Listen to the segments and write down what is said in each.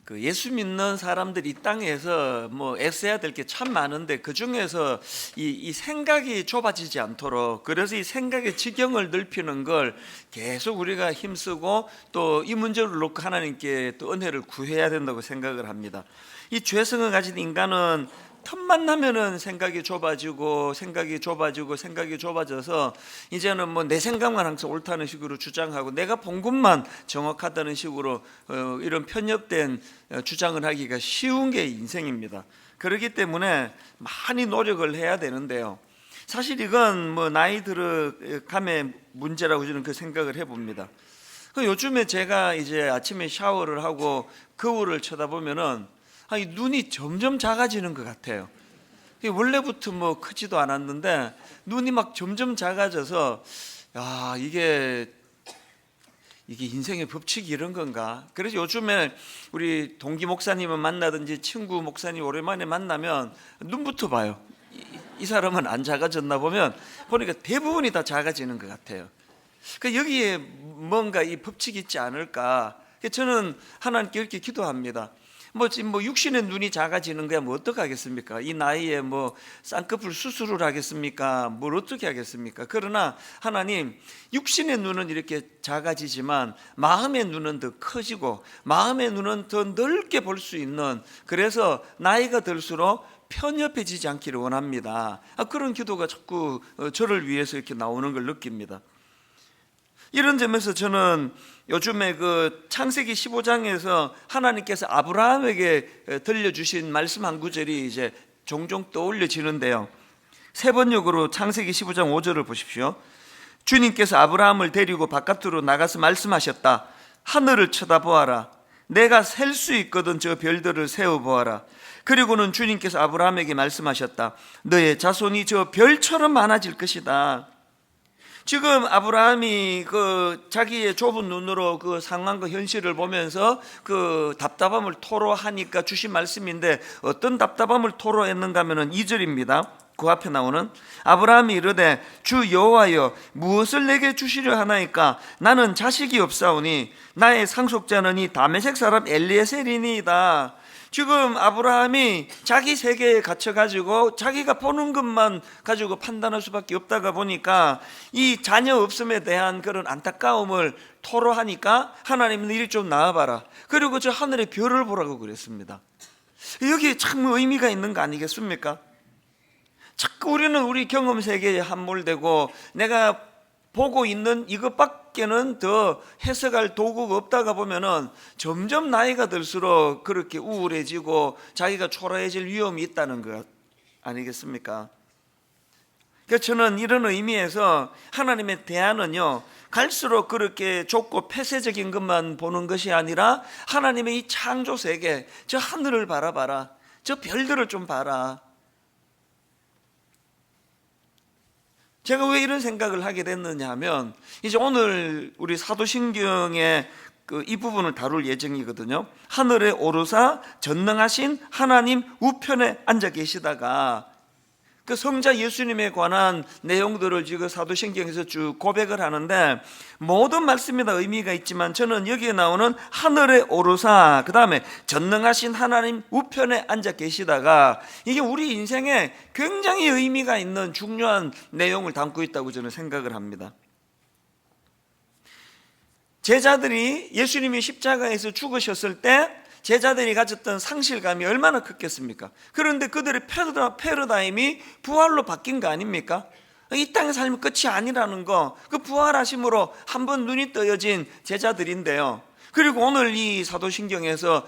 그 예수 믿는 사람들이 이 땅에서 뭐 애써야 될 게 참 많은데 그 중에서 이 생각이 좁아지지 않도록, 그래서 이 생각의 지경을 넓히는 걸 계속 우리가 힘쓰고 또 이 문제를 놓고 하나님께 또 은혜를 구해야 된다고 생각을 합니다. 이 죄성을 가진 인간은 틈만 나면은 생각이 좁아져서 이제는 뭐 내 생각만 항상 옳다는 식으로 주장하고 내가 본 것만 정확하다는 식으로 이런 편협된 주장을 하기가 쉬운 게 인생입니다. 그렇기 때문에 많이 노력을 해야 되는데요. 사실 이건 뭐 나이 들어감의 문제라고 저는 그 생각을 해봅니다. 요즘에 제가 이제 아침에 샤워를 하고 거울을 쳐다보면은 눈이 점점 작아지는 것 같아요. 원래부터 뭐 크지도 않았는데 눈이 막 점점 작아져서 이게 인생의 법칙이 이런 건가? 그래서 요즘에 우리 동기 목사님을 만나든지 친구 목사님 오랜만에 만나면 눈부터 봐요. 이 사람은 안 작아졌나 보니까 대부분이 다 작아지는 것 같아요. 여기에 뭔가 이 법칙이 있지 않을까? 저는 하나님께 이렇게 기도합니다. 지금 육신의 눈이 작아지는 거야 어떻게 하겠습니까? 이 나이에 쌍꺼풀 수술을 하겠습니까? 뭘 어떻게 하겠습니까? 그러나 하나님, 육신의 눈은 이렇게 작아지지만 마음의 눈은 더 커지고 마음의 눈은 더 넓게 볼 수 있는, 그래서 나이가 들수록 편협해지지 않기를 원합니다. 그런 기도가 자꾸 저를 위해서 이렇게 나오는 걸 느낍니다. 이런 점에서 저는 요즘에 그 창세기 15장에서 하나님께서 아브라함에게 들려주신 말씀 한 구절이 이제 종종 떠올려지는데요. 세 번역으로 창세기 15장 5절을 보십시오. 주님께서 아브라함을 데리고 바깥으로 나가서 말씀하셨다. 하늘을 쳐다보아라. 내가 셀 수 있거든 저 별들을 세어보아라. 그리고는 주님께서 아브라함에게 말씀하셨다. 너의 자손이 저 별처럼 많아질 것이다. 지금 아브라함이 자기의 좁은 눈으로 그 상황과 현실을 보면서 그 답답함을 토로하니까 주신 말씀인데, 어떤 답답함을 토로했는가 하면은 2절입니다. 그 앞에 나오는 아브라함이 이르되 주 여호와여 무엇을 내게 주시려 하나이까? 나는 자식이 없사오니 나의 상속자는 이 다메섹 사람 엘리에셀이니이다. 지금 아브라함이 자기 세계에 갇혀가지고 자기가 보는 것만 가지고 판단할 수밖에 없다가 보니까 이 자녀 없음에 대한 그런 안타까움을 토로하니까 하나님은 이리 좀 나와봐라. 그리고 저 하늘의 별을 보라고 그랬습니다. 여기에 참 의미가 있는 거 아니겠습니까? 자꾸 우리는 우리 경험 세계에 함몰되고 내가 보고 있는 이것밖에는 더 해석할 도구가 없다가 보면은 점점 나이가 들수록 그렇게 우울해지고 자기가 초라해질 위험이 있다는 것 아니겠습니까? 그래서 저는 이런 의미에서 하나님의 대안은요, 갈수록 그렇게 좁고 폐쇄적인 것만 보는 것이 아니라 하나님의 이 창조 세계, 저 하늘을 바라봐라, 저 별들을 좀 봐라. 제가 왜 이런 생각을 하게 됐느냐 하면, 이제 오늘 우리 사도신경의 이 부분을 다룰 예정이거든요. 하늘에 오르사 전능하신 하나님 우편에 앉아 계시다가 그 성자 예수님에 관한 내용들을 지금 사도신경에서 쭉 고백을 하는데, 모든 말씀이 다 의미가 있지만 저는 여기에 나오는 하늘에 오르사, 그 다음에 전능하신 하나님 우편에 앉아 계시다가, 이게 우리 인생에 굉장히 의미가 있는 중요한 내용을 담고 있다고 저는 생각을 합니다. 제자들이 예수님이 십자가에서 죽으셨을 때 제자들이 가졌던 상실감이 얼마나 컸겠습니까? 그런데 그들의 패러다임이 부활로 바뀐 거 아닙니까? 이 땅의 삶은 끝이 아니라는 거, 그 부활하심으로 한번 눈이 떠여진 제자들인데요. 그리고 오늘 이 사도신경에서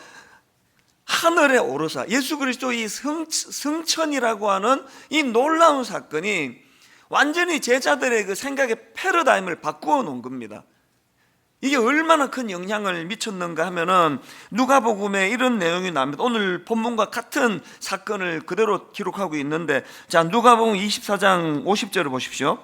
하늘에 오르사, 예수 그리스도의 승천이라고 하는 이 놀라운 사건이 완전히 제자들의 그 생각의 패러다임을 바꾸어 놓은 겁니다. 이게 얼마나 큰 영향을 미쳤는가 하면은 누가복음에 이런 내용이 나옵니다. 오늘 본문과 같은 사건을 그대로 기록하고 있는데, 자, 누가복음 24장 50절을 보십시오.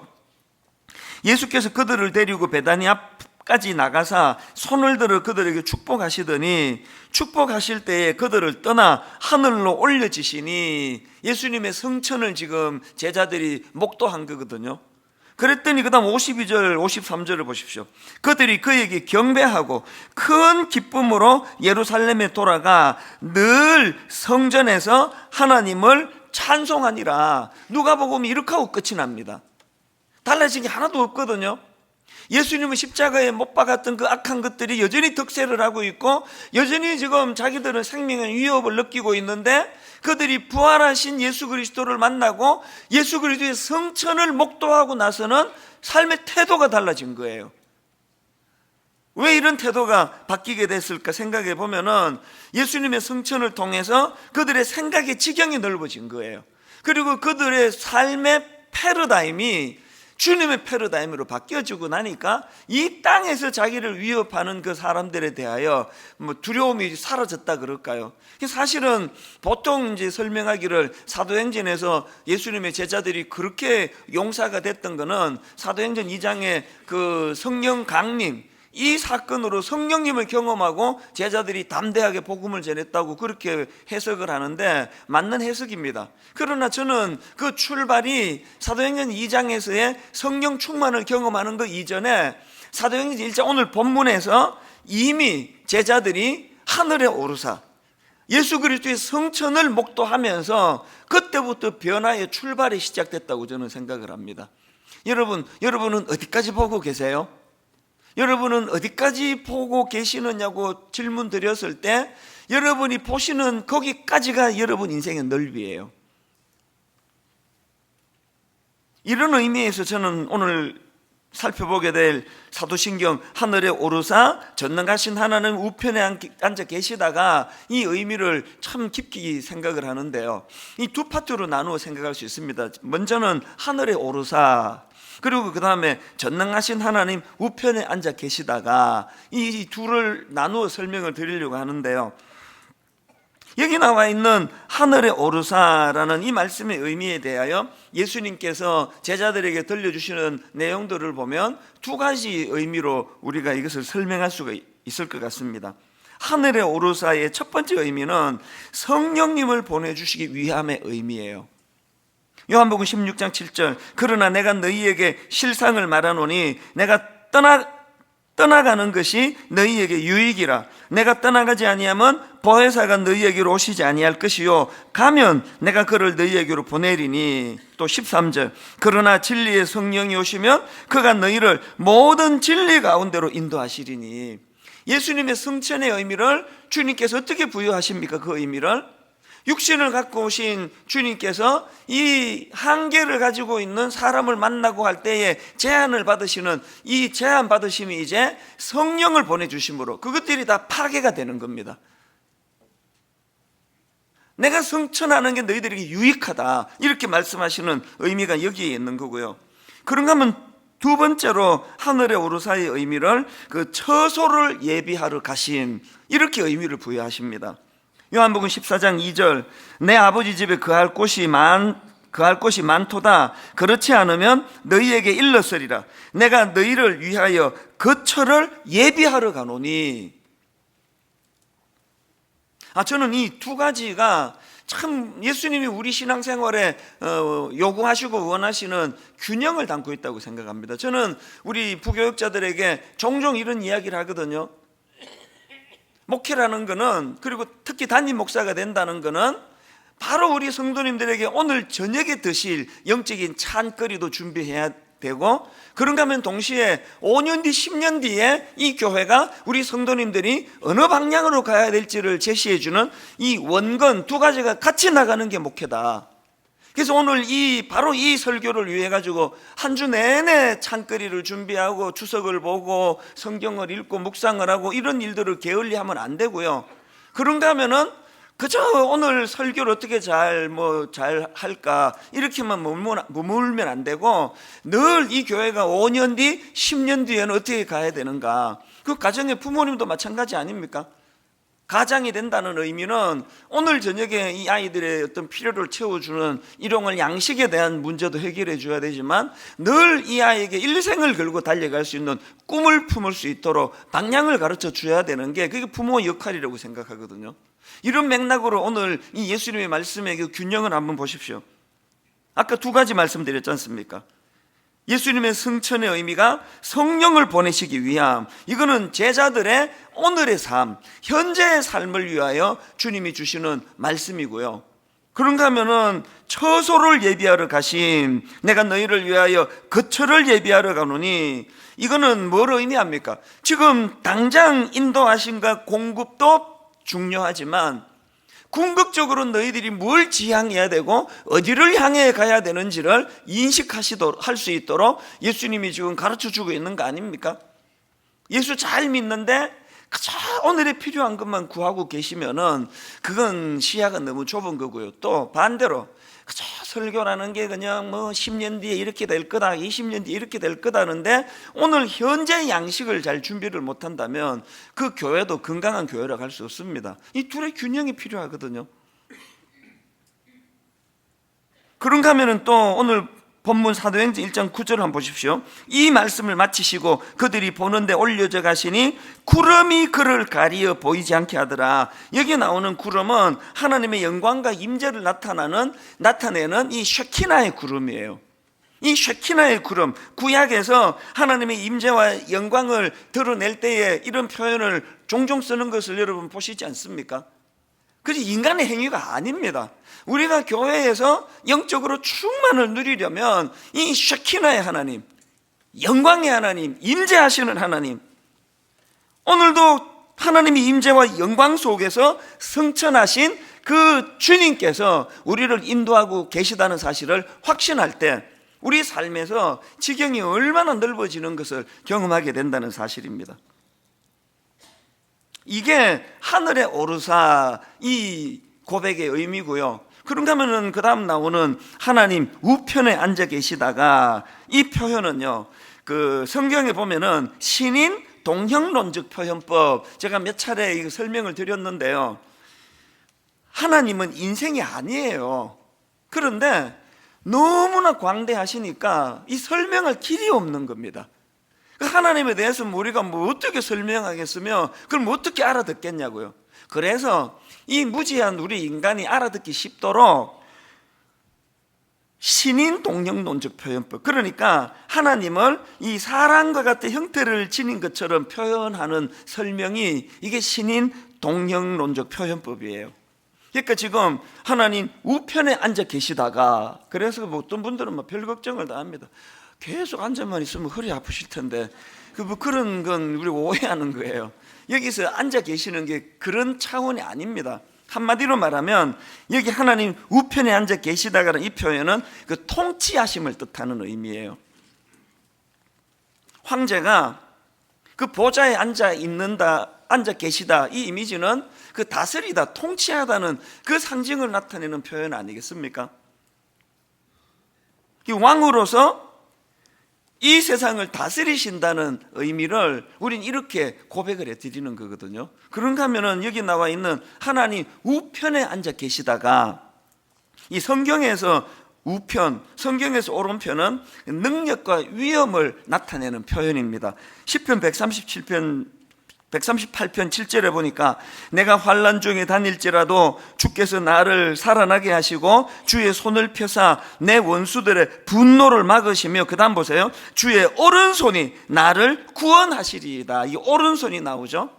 예수께서 그들을 데리고 베다니 앞까지 나가사 손을 들어 그들에게 축복하시더니 축복하실 때에 그들을 떠나 하늘로 올려지시니, 예수님의 승천을 지금 제자들이 목도한 거거든요. 그랬더니 그 다음 52절 53절을 보십시오. 그들이 그에게 경배하고 큰 기쁨으로 예루살렘에 돌아가 늘 성전에서 하나님을 찬송하니라. 누가복음이 이렇게 하고 끝이 납니다. 달라진 게 하나도 없거든요. 예수님은 십자가에 못 박았던 그 악한 것들이 여전히 득세를 하고 있고 여전히 지금 자기들은 생명의 위협을 느끼고 있는데 그들이 부활하신 예수 그리스도를 만나고 예수 그리스도의 성천을 목도하고 나서는 삶의 태도가 달라진 거예요. 왜 이런 태도가 바뀌게 됐을까 생각해 보면은 예수님의 성천을 통해서 그들의 생각의 지경이 넓어진 거예요. 그리고 그들의 삶의 패러다임이 주님의 패러다임으로 바뀌어지고 나니까 이 땅에서 자기를 위협하는 그 사람들에 대하여 두려움이 사라졌다 그럴까요? 사실은 보통 이제 설명하기를 사도행전에서 예수님의 제자들이 그렇게 용사가 됐던 거는 사도행전 2장의 그 성령 강림, 이 사건으로 성령님을 경험하고 제자들이 담대하게 복음을 전했다고 그렇게 해석을 하는데 맞는 해석입니다. 그러나 저는 그 출발이 사도행전 2장에서의 성령 충만을 경험하는 그 이전에 사도행전 1장 오늘 본문에서 이미 제자들이 하늘에 오르사 예수 그리스도의 성천을 목도하면서 그때부터 변화의 출발이 시작됐다고 저는 생각을 합니다. 여러분은 어디까지 보고 계세요? 여러분은 어디까지 보고 계시느냐고 질문 드렸을 때 여러분이 보시는 거기까지가 여러분 인생의 넓이에요. 이런 의미에서 저는 오늘 살펴보게 될 사도신경 하늘에 오르사 전능하신 하나님 우편에 앉아 계시다가 이 의미를 참 깊이 생각을 하는데요. 이 두 파트로 나누어 생각할 수 있습니다. 먼저는 하늘에 오르사, 그리고 그 다음에 전능하신 하나님 우편에 앉아 계시다가 이 둘을 나누어 설명을 드리려고 하는데요. 여기 나와 있는 하늘에 오르사라는 이 말씀의 의미에 대하여 예수님께서 제자들에게 들려주시는 내용들을 보면 두 가지 의미로 우리가 이것을 설명할 수가 있을 것 같습니다. 하늘에 오르사의 첫 번째 의미는 성령님을 보내주시기 위함의 의미예요. 요한복음 16장 7절 그러나 내가 너희에게 실상을 말하노니 내가 떠나가는 것이 너희에게 유익이라. 내가 떠나가지 아니하면 보혜사가 너희에게로 오시지 아니할 것이요 가면 내가 그를 너희에게로 보내리니. 또 13절 그러나 진리의 성령이 오시면 그가 너희를 모든 진리 가운데로 인도하시리니. 예수님의 성천의 의미를 주님께서 어떻게 부여하십니까? 그 의미를 육신을 갖고 오신 주님께서 이 한계를 가지고 있는 사람을 만나고 할 때에 제한을 받으시는 이 제한 받으심이 이제 성령을 보내주심으로 그것들이 다 파괴가 되는 겁니다. 내가 성천하는 게 너희들에게 유익하다 이렇게 말씀하시는 의미가 여기에 있는 거고요. 그런가 하면 두 번째로 하늘에 오르사의 의미를 그 처소를 예비하러 가심 이렇게 의미를 부여하십니다. 요한복음 14장 2절 내 아버지 집에 거할 곳이 많도다. 그렇지 않으면 너희에게 일렀으리라. 내가 너희를 위하여 거처를 예비하러 가노니. 저는 이 두 가지가 참 예수님이 우리 신앙생활에 요구하시고 원하시는 균형을 담고 있다고 생각합니다. 저는 우리 부교육자들에게 종종 이런 이야기를 하거든요. 목회라는 거는, 그리고 특히 담임 목사가 된다는 거는 바로 우리 성도님들에게 오늘 저녁에 드실 영적인 찬거리도 준비해야 되고, 그런가 하면 동시에 5년 뒤 10년 뒤에 이 교회가 우리 성도님들이 어느 방향으로 가야 될지를 제시해주는 이 원건 두 가지가 같이 나가는 게 목회다. 그래서 오늘 바로 이 설교를 위해 가지고 한 주 내내 찬거리를 준비하고 추석을 보고 성경을 읽고 묵상을 하고 이런 일들을 게을리하면 안 되고요. 그런가 하면은 그저 오늘 설교를 어떻게 잘 할까 이렇게만 머물면 안 되고 늘 이 교회가 5년 뒤 10년 뒤에는 어떻게 가야 되는가. 그 가정의 부모님도 마찬가지 아닙니까? 가장이 된다는 의미는 오늘 저녁에 이 아이들의 어떤 필요를 채워주는 일용할 양식에 대한 문제도 해결해 줘야 되지만 늘 이 아이에게 일생을 걸고 달려갈 수 있는 꿈을 품을 수 있도록 방향을 가르쳐 줘야 되는 게 그게 부모의 역할이라고 생각하거든요. 이런 맥락으로 오늘 이 예수님의 말씀의 그 균형을 한번 보십시오. 아까 두 가지 말씀드렸지 않습니까? 예수님의 승천의 의미가 성령을 보내시기 위함. 이거는 제자들의 오늘의 삶, 현재의 삶을 위하여 주님이 주시는 말씀이고요. 그런가 하면은 처소를 예비하러 가심, 내가 너희를 위하여 거처를 예비하러 가노니, 이거는 뭘 의미합니까? 지금 당장 인도하심과 공급도 중요하지만 궁극적으로 너희들이 뭘 지향해야 되고 어디를 향해 가야 되는지를 할 수 있도록 예수님이 지금 가르쳐주고 있는 거 아닙니까? 예수 잘 믿는데 그저 오늘에 필요한 것만 구하고 계시면은 그건 시야가 너무 좁은 거고요. 또 반대로 그저 설교라는 게 그냥 뭐 10년 뒤에 이렇게 될 거다, 20년 뒤에 이렇게 될 거다 하는데 오늘 현재 양식을 잘 준비를 못한다면 그 교회도 건강한 교회라고 할 수 없습니다. 이 둘의 균형이 필요하거든요. 그런가 하면은 또 오늘 본문 사도행전 1장 9절을 한번 보십시오. 이 말씀을 마치시고 그들이 보는데 올려져 가시니 구름이 그를 가리어 보이지 않게 하더라. 여기 나오는 구름은 하나님의 영광과 임재를 나타내는 이 쉐키나의 구름이에요. 이 쉐키나의 구름, 구약에서 하나님의 임재와 영광을 드러낼 때에 이런 표현을 종종 쓰는 것을 여러분 보시지 않습니까? 그게 인간의 행위가 아닙니다. 우리가 교회에서 영적으로 충만을 누리려면 이 쉐키나의 하나님, 영광의 하나님, 임재하시는 하나님, 오늘도 하나님의 임재와 영광 속에서 승천하신 그 주님께서 우리를 인도하고 계시다는 사실을 확신할 때 우리 삶에서 지경이 얼마나 넓어지는 것을 경험하게 된다는 사실입니다. 이게 하늘에 오르사 이 고백의 의미고요. 그런가 하면은 그 다음 나오는 하나님 우편에 앉아 계시다가, 이 표현은요, 그 성경에 보면은 신인 동형론적 표현법, 제가 몇 차례 이거 설명을 드렸는데요, 하나님은 인생이 아니에요. 그런데 너무나 광대하시니까 이 설명할 길이 없는 겁니다. 하나님에 대해서 우리가 뭐 어떻게 설명하겠으며 그럼 어떻게 알아듣겠냐고요. 그래서 이 무지한 우리 인간이 알아듣기 쉽도록 신인 동형론적 표현법, 그러니까 하나님을 이 사람과 같은 형태를 지닌 것처럼 표현하는 설명이 이게 신인 동형론적 표현법이에요. 그러니까 지금 하나님 우편에 앉아 계시다가, 그래서 어떤 분들은 별 걱정을 다 합니다. 계속 앉아만 있으면 허리 아프실 텐데, 그런 건 우리 오해하는 거예요. 여기서 앉아 계시는 게 그런 차원이 아닙니다. 한마디로 말하면 여기 하나님 우편에 앉아 계시다가는 이 표현은 그 통치하심을 뜻하는 의미예요. 황제가 그 보좌에 앉아 계시다, 이 이미지는 그 다스리다, 통치하다는 그 상징을 나타내는 표현 아니겠습니까? 이 왕으로서 이 세상을 다스리신다는 의미를 우린 이렇게 고백을 해드리는 거거든요. 그런가 하면은 여기 나와 있는 하나님 우편에 앉아 계시다가, 이 성경에서 우편, 성경에서 오른편은 능력과 위엄을 나타내는 표현입니다. 시편 138편 7절에 보니까 내가 환난 중에 다닐지라도 주께서 나를 살아나게 하시고 주의 손을 펴사 내 원수들의 분노를 막으시며, 그 다음 보세요, 주의 오른손이 나를 구원하시리이다. 이 오른손이 나오죠.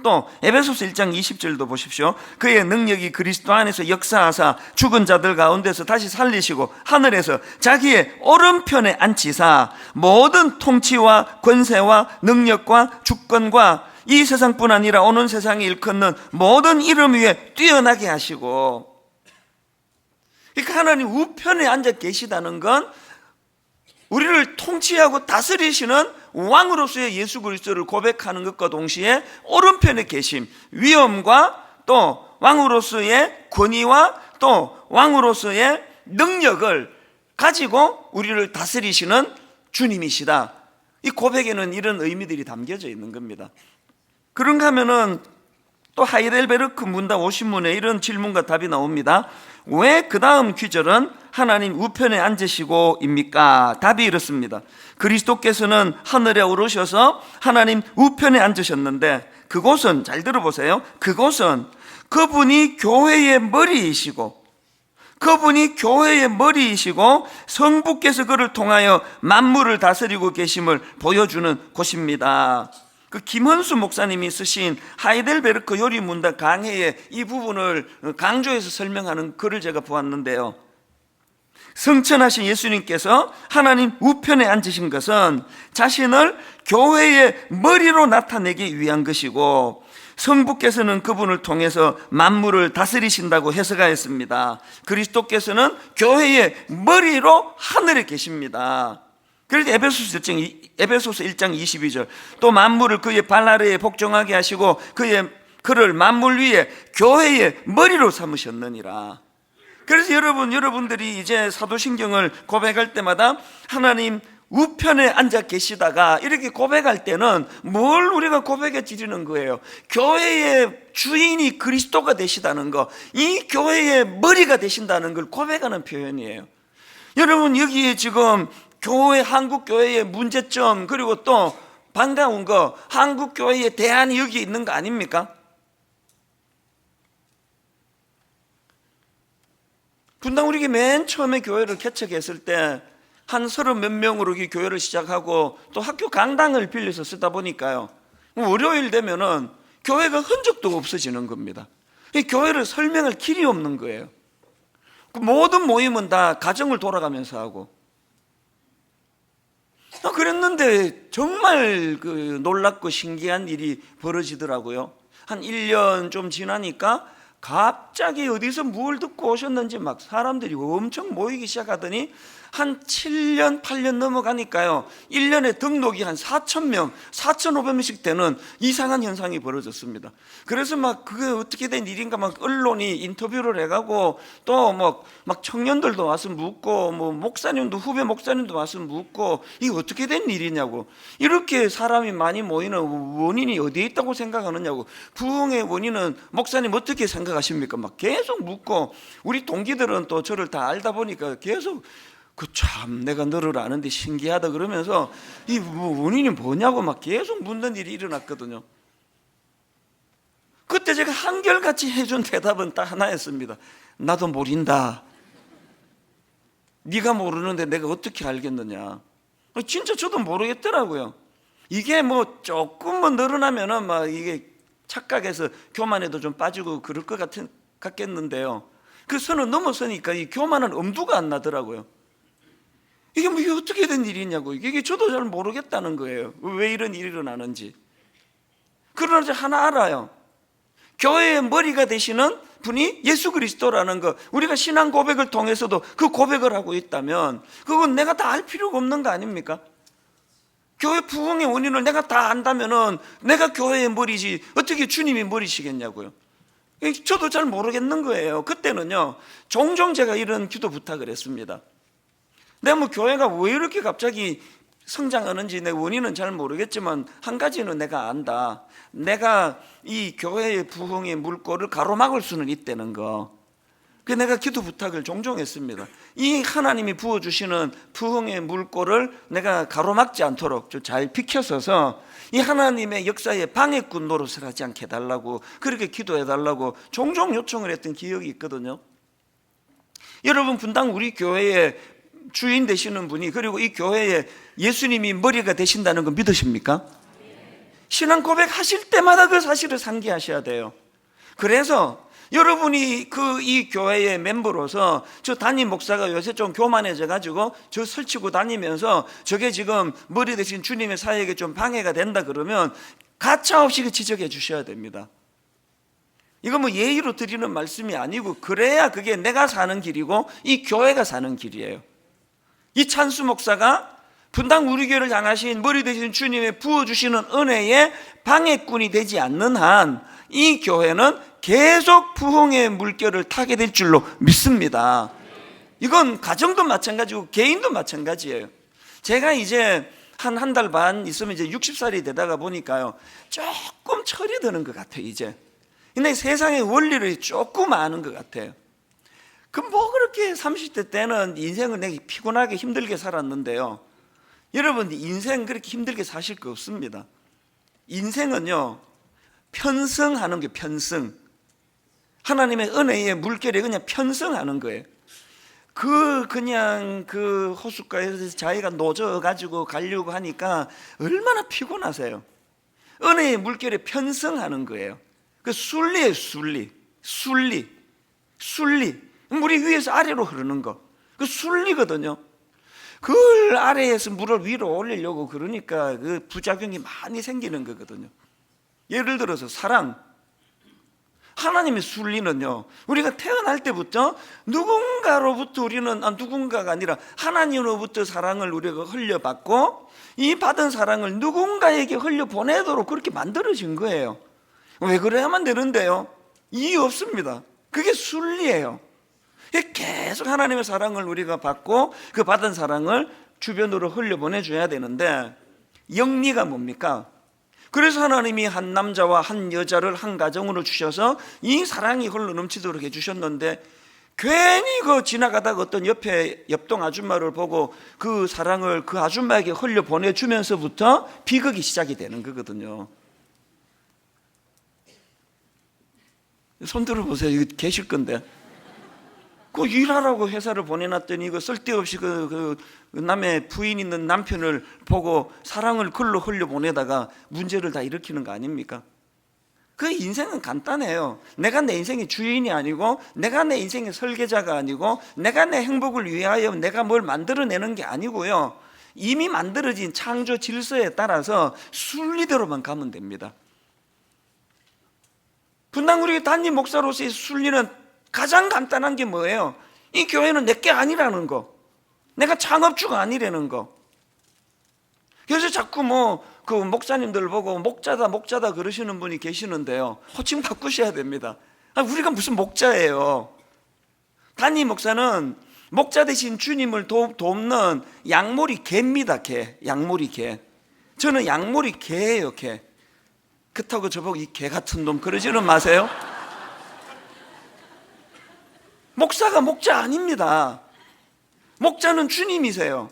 또 에베소서 1장 20절도 보십시오. 그의 능력이 그리스도 안에서 역사하사 죽은 자들 가운데서 다시 살리시고 하늘에서 자기의 오른편에 앉히사 모든 통치와 권세와 능력과 주권과 이 세상뿐 아니라 오는 세상에 일컫는 모든 이름 위에 뛰어나게 하시고, 그러니까 하나님 우편에 앉아 계시다는 건 우리를 통치하고 다스리시는 왕으로서의 예수 그리스도를 고백하는 것과 동시에 오른편에 계심, 위엄과 또 왕으로서의 권위와 또 왕으로서의 능력을 가지고 우리를 다스리시는 주님이시다. 이 고백에는 이런 의미들이 담겨져 있는 겁니다. 그런가 하면은 또 하이델베르크 문답 50문에 이런 질문과 답이 나옵니다. 왜 그 다음 귀절은 하나님 우편에 앉으시고입니까? 답이 이렇습니다. 그리스도께서는 하늘에 오르셔서 하나님 우편에 앉으셨는데, 그곳은, 잘 들어보세요, 그곳은 그분이 교회의 머리이시고 그분이 교회의 머리이시고 성부께서 그를 통하여 만물을 다스리고 계심을 보여주는 곳입니다. 그 김헌수 목사님이 쓰신 하이델베르크 요리문답 강해에 이 부분을 강조해서 설명하는 글을 제가 보았는데요, 성천하신 예수님께서 하나님 우편에 앉으신 것은 자신을 교회의 머리로 나타내기 위한 것이고, 성부께서는 그분을 통해서 만물을 다스리신다고 해석하였습니다. 그리스도께서는 교회의 머리로 하늘에 계십니다. 그래서 에베소서 1장 22절, 또 만물을 그의 발 아래에 복종하게 하시고 그를 만물 위에 교회의 머리로 삼으셨느니라. 그래서 여러분들이 이제 사도신경을 고백할 때마다 하나님 우편에 앉아 계시다가 이렇게 고백할 때는 뭘 우리가 고백해 드리는 거예요? 교회의 주인이 그리스도가 되시다는 거, 이 교회의 머리가 되신다는 걸 고백하는 표현이에요. 여러분, 여기에 지금 한국교회의 문제점, 그리고 또 반가운 거, 한국교회의 대안이 여기 있는 거 아닙니까? 분당 우리가 맨 처음에 교회를 개척했을 때 한 30몇 명으로 이 교회를 시작하고 또 학교 강당을 빌려서 쓰다 보니까요, 월요일 되면은 교회가 흔적도 없어지는 겁니다. 이 교회를 설명할 길이 없는 거예요. 모든 모임은 다 가정을 돌아가면서 하고, 그랬는데 정말 놀랍고 신기한 일이 벌어지더라고요. 한 1년 좀 지나니까 갑자기 어디서 뭘 듣고 오셨는지 막 사람들이 엄청 모이기 시작하더니 한 7년, 8년 넘어가니까요, 1년에 등록이 한 4,000명, 4,500명씩 되는 이상한 현상이 벌어졌습니다. 그래서 막 그게 어떻게 된 일인가 막 언론이 인터뷰를 해가고, 또 막 청년들도 와서 묻고, 목사님도, 후배 목사님도 와서 묻고, 이게 어떻게 된 일이냐고, 이렇게 사람이 많이 모이는 원인이 어디에 있다고 생각하느냐고, 부흥의 원인은 목사님 어떻게 생각하십니까? 막 계속 묻고, 우리 동기들은 또 저를 다 알다 보니까 계속 참 내가 너를 아는데 신기하다 그러면서 이 원인이 뭐냐고 막 계속 묻는 일이 일어났거든요. 그때 제가 한결같이 해준 대답은 딱 하나였습니다. 나도 모른다. 네가 모르는데 내가 어떻게 알겠느냐. 진짜 저도 모르겠더라고요. 이게 조금만 늘어나면은 막 이게 착각해서 교만에도 좀 빠지고 그럴 것 같겠는데요, 그 선을 넘어서니까 이 교만한 엄두가 안 나더라고요. 이게 어떻게 된 일이냐고, 이게 저도 잘 모르겠다는 거예요. 왜 이런 일이 일어나는지. 그러나 이제 하나 알아요. 교회의 머리가 되시는 분이 예수 그리스도라는 거, 우리가 신앙 고백을 통해서도 그 고백을 하고 있다면 그건 내가 다 알 필요가 없는 거 아닙니까? 교회 부흥의 원인을 내가 다 안다면은 내가 교회의 머리지 어떻게 주님이 머리시겠냐고요. 저도 잘 모르겠는 거예요. 그때는요, 종종 제가 이런 기도 부탁을 했습니다. 내가 교회가 왜 이렇게 갑자기 성장하는지 내 원인은 잘 모르겠지만 한 가지는 내가 안다. 내가 이 교회의 부흥의 물꼬를 가로막을 수는 있다는 거. 그 내가 기도 부탁을 종종 했습니다. 이 하나님이 부어주시는 부흥의 물꼬를 내가 가로막지 않도록 좀 잘 비켜서서 이 하나님의 역사에 방해꾼 노릇을 하지 않게 해달라고, 그렇게 기도해달라고 종종 요청을 했던 기억이 있거든요. 여러분, 분당 우리 교회에 주인 되시는 분이, 그리고 이 교회에 예수님이 머리가 되신다는 거 믿으십니까? 신앙 고백하실 때마다 그 사실을 상기하셔야 돼요. 그래서 여러분이 이 교회의 멤버로서, 저 담임 목사가 요새 좀 교만해져 가지고 저 설치고 다니면서 저게 지금 머리 되신 주님의 사역에 좀 방해가 된다 그러면 가차없이 지적해 주셔야 됩니다. 이거 예의로 드리는 말씀이 아니고, 그래야 그게 내가 사는 길이고 이 교회가 사는 길이에요. 이 찬수 목사가 분당 우리 교회를 향하신 머리 되신 주님의 부어주시는 은혜에 방해꾼이 되지 않는 한 이 교회는 계속 부흥의 물결을 타게 될 줄로 믿습니다. 이건 가정도 마찬가지고 개인도 마찬가지예요. 제가 이제 한 달 반 있으면 이제 60살이 되다가 보니까요, 조금 철이 드는 것 같아요. 이제 근데 세상의 원리를 조금 아는 것 같아요. 그렇게 30대 때는 인생을 내가 피곤하게 힘들게 살았는데요, 여러분, 인생 그렇게 힘들게 사실 거 없습니다. 인생은요, 편승하는 게 편승. 하나님의 은혜의 물결에 그냥 편승하는 거예요. 그냥 그 호숫가에서 자기가 노져가지고 가려고 하니까 얼마나 피곤하세요. 은혜의 물결에 편승하는 거예요. 그 순리예요. 순리. 물이 위에서 아래로 흐르는 거, 그 순리거든요. 그걸 아래에서 물을 위로 올리려고 그러니까 그 부작용이 많이 생기는 거거든요. 예를 들어서 사랑, 하나님의 순리는요, 우리가 태어날 때부터 누군가로부터 우리는 누군가가 아니라 하나님으로부터 사랑을 우리가 흘려받고 이 받은 사랑을 누군가에게 흘려보내도록 그렇게 만들어진 거예요. 왜 그래야만 되는데요? 이유 없습니다. 그게 순리예요. 계속 하나님의 사랑을 우리가 받고 그 받은 사랑을 주변으로 흘려보내줘야 되는데, 영리가 뭡니까? 그래서 하나님이 한 남자와 한 여자를 한 가정으로 주셔서 이 사랑이 흘러 넘치도록 해주셨는데, 괜히 그 지나가다가 어떤 옆에 옆동 아줌마를 보고 그 사랑을 그 아줌마에게 흘려보내주면서부터 비극이 시작이 되는 거거든요. 손 들어보세요. 이거 계실 건데, 그 일하라고 회사를 보내놨더니 그 쓸데없이 그 남의 부인 있는 남편을 보고 사랑을 글로 흘려보내다가 문제를 다 일으키는 거 아닙니까? 그 인생은 간단해요. 내가 내 인생의 주인이 아니고, 내가 내 인생의 설계자가 아니고, 내가 내 행복을 위하여 내가 뭘 만들어내는 게 아니고요, 이미 만들어진 창조 질서에 따라서 순리대로만 가면 됩니다. 분당 우리 담임 목사로서의 순리는 가장 간단한 게 뭐예요? 이 교회는 내게 아니라는 거, 내가 창업주가 아니라는 거. 그래서 자꾸 그 목사님들 보고 목자다 그러시는 분이 계시는데요, 호칭 바꾸셔야 됩니다. 우리가 무슨 목자예요? 담임 목사는 목자 대신 주님을 돕는 양모리 개입니다. 양모리 개. 저는 양모리 개예요. 개. 그렇다고 저보고 이 개 같은 놈 그러지는 마세요. 목사가 목자 아닙니다. 목자는 주님이세요.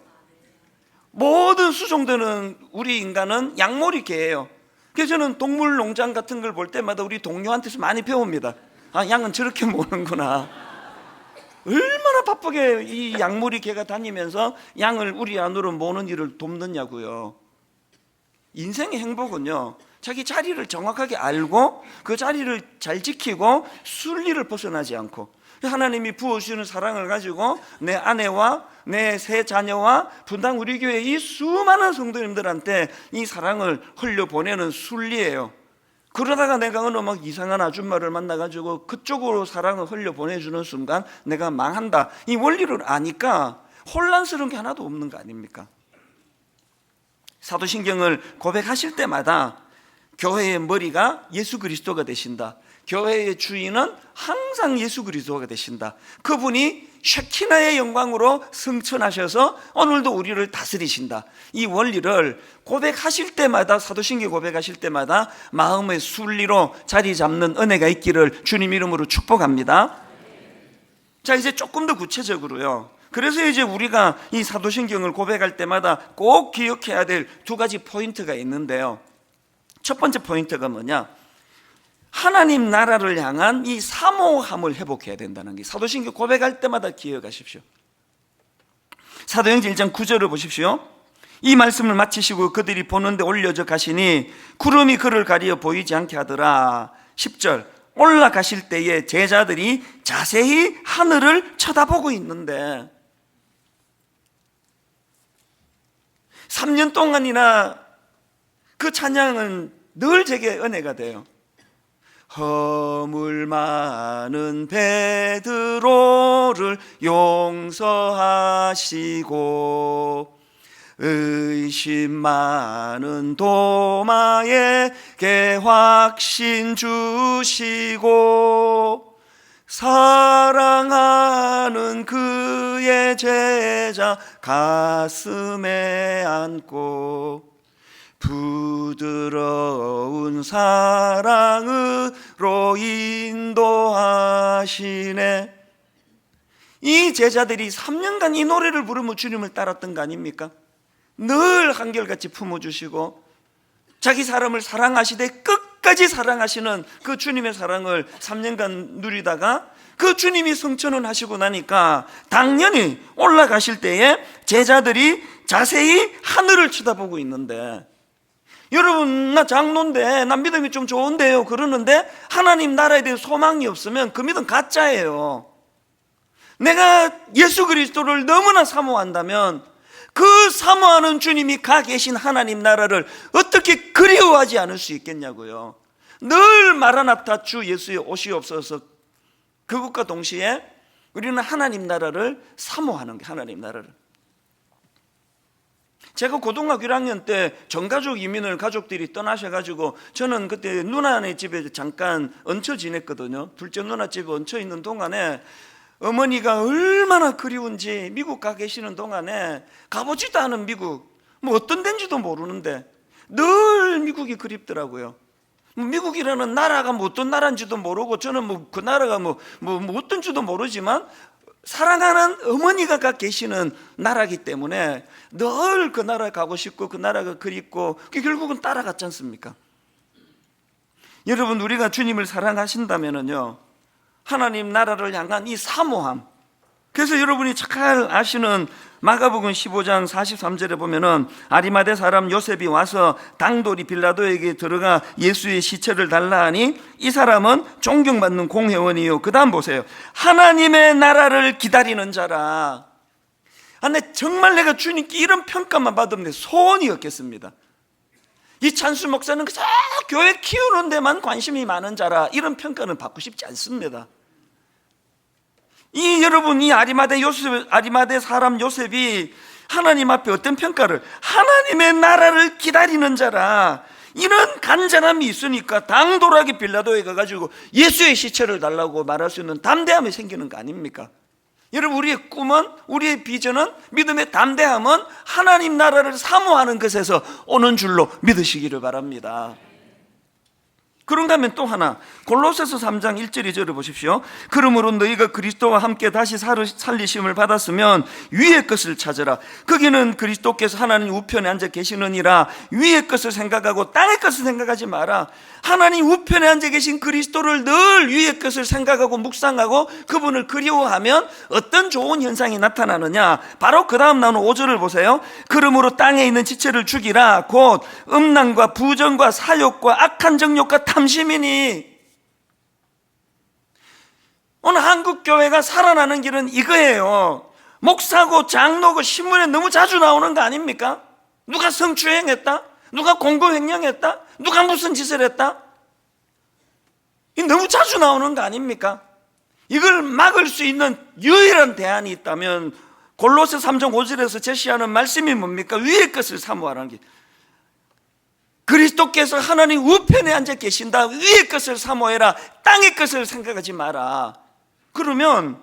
모든 수종되는 우리 인간은 양모리 개예요. 그래서 저는 동물 농장 같은 걸 볼 때마다 우리 동료한테서 많이 배웁니다. 양은 저렇게 모는구나. 얼마나 바쁘게 이 양모리 개가 다니면서 양을 우리 안으로 모는 일을 돕느냐고요. 인생의 행복은요, 자기 자리를 정확하게 알고 그 자리를 잘 지키고 순리를 벗어나지 않고, 하나님이 부어주시는 사랑을 가지고 내 아내와 내 세 자녀와 분당 우리 교회 이 수많은 성도님들한테 이 사랑을 흘려보내는 순리예요. 그러다가 내가 어느 이상한 아줌마를 만나가지고 그쪽으로 사랑을 흘려보내주는 순간 내가 망한다, 이 원리를 아니까 혼란스러운 게 하나도 없는 거 아닙니까? 사도신경을 고백하실 때마다 교회의 머리가 예수 그리스도가 되신다, 교회의 주인은 항상 예수 그리스도가 되신다, 그분이 쉐키나의 영광으로 승천하셔서 오늘도 우리를 다스리신다, 이 원리를 고백하실 때마다, 사도신경 고백하실 때마다 마음의 순리로 자리 잡는 은혜가 있기를 주님 이름으로 축복합니다. 자, 이제 조금 더 구체적으로요, 그래서 이제 우리가 이 사도신경을 고백할 때마다 꼭 기억해야 될 두 가지 포인트가 있는데요, 첫 번째 포인트가 뭐냐, 하나님 나라를 향한 이 사모함을 회복해야 된다는 게, 사도신경 고백할 때마다 기억하십시오. 사도행전 1장 9절을 보십시오. 이 말씀을 마치시고 그들이 보는데 올려져 가시니 구름이 그를 가리어 보이지 않게 하더라. 10절, 올라가실 때에 제자들이 자세히 하늘을 쳐다보고 있는데, 3년 동안이나 그 찬양은 늘 제게 은혜가 돼요. 허물 많은 베드로를 용서하시고 의심 많은 도마에게 확신 주시고 사랑하는 그의 제자 가슴에 안고 부드러운 사랑으로 인도하시네. 이 제자들이 3년간 이 노래를 부르며 주님을 따랐던 거 아닙니까? 늘 한결같이 품어주시고 자기 사람을 사랑하시되 끝까지 끝까지 사랑하시는 그 주님의 사랑을 3년간 누리다가 그 주님이 성천을 하시고 나니까 당연히 올라가실 때에 제자들이 자세히 하늘을 쳐다보고 있는데, 여러분 나 장로인데 나 믿음이 좀 좋은데요 그러는데 하나님 나라에 대해 소망이 없으면 그 믿음 가짜예요. 내가 예수 그리스도를 너무나 사모한다면 그 사모하는 주님이 가 계신 하나님 나라를 어떻게 그리워하지 않을 수 있겠냐고요. 늘 마라나타 주 예수의 오시옵소서, 그것과 동시에 우리는 하나님 나라를 사모하는 게, 하나님 나라를. 제가 고등학교 1학년 때 전가족 이민을 가족들이 떠나셔가지고 저는 그때 누나네 집에 잠깐 얹혀 지냈거든요. 둘째 누나 집에 얹혀 있는 동안에 어머니가 얼마나 그리운지, 미국 가 계시는 동안에 가보지도 않은 미국, 뭐 어떤 데인지도 모르는데 늘 미국이 그립더라고요. 미국이라는 나라가 뭐 어떤 나라인지도 모르고 저는 뭐 그 나라가 뭐 어떤지도 모르지만 사랑하는 어머니가 가 계시는 나라이기 때문에 늘 그 나라에 가고 싶고 그 나라가 그립고 결국은 따라갔지 않습니까? 여러분, 우리가 주님을 사랑하신다면요, 하나님 나라를 향한 이 사모함, 그래서 여러분이 잘 아시는 마가복음 15장 43절에 보면은 아리마대 사람 요셉이 와서 당돌이 빌라도에게 들어가 예수의 시체를 달라 하니 이 사람은 존경받는 공회원이요. 그 다음 보세요. 하나님의 나라를 기다리는 자라. 네, 정말 내가 주님께 이런 평가만 받으면 내 소원이 없겠습니다. 이 찬수 목사는 그저 교회 키우는 데만 관심이 많은 자라, 이런 평가는 받고 싶지 않습니다. 여러분, 이 아리마대 사람 요셉이 하나님 앞에 어떤 평가를, 하나님의 나라를 기다리는 자라, 이런 간절함이 있으니까 당돌하게 빌라도에 가가지고 예수의 시체를 달라고 말할 수 있는 담대함이 생기는 거 아닙니까? 여러분, 우리의 꿈은, 우리의 비전은, 믿음의 담대함은 하나님 나라를 사모하는 것에서 오는 줄로 믿으시기를 바랍니다. 그런가 하면 또 하나, 골로새서 3장 1절 2절을 보십시오. 그러므로 너희가 그리스도와 함께 다시 살리심을 받았으면 위의 것을 찾으라. 거기는 그리스도께서 하나님 우편에 앉아 계시느니라. 위의 것을 생각하고 땅의 것을 생각하지 마라. 하나님 우편에 앉아 계신 그리스도를 늘 위의 것을 생각하고 묵상하고 그분을 그리워하면 어떤 좋은 현상이 나타나느냐, 바로 그 다음 나오는 5절을 보세요. 그러므로 땅에 있는 지체를 죽이라. 곧 음란과 부정과 사욕과 악한 정욕과 탐심이니. 오늘 한국교회가 살아나는 길은 이거예요. 목사고 장로고 신문에 너무 자주 나오는 거 아닙니까? 누가 성추행했다? 누가 공고횡령했다? 누가 무슨 짓을 했다? 너무 자주 나오는 거 아닙니까? 이걸 막을 수 있는 유일한 대안이 있다면 골로새 3장 5절에서 제시하는 말씀이 뭡니까? 위의 것을 사모하라는 게, 그리스도께서 하나님 우편에 앉아 계신다. 위의 것을 사모해라. 땅의 것을 생각하지 마라. 그러면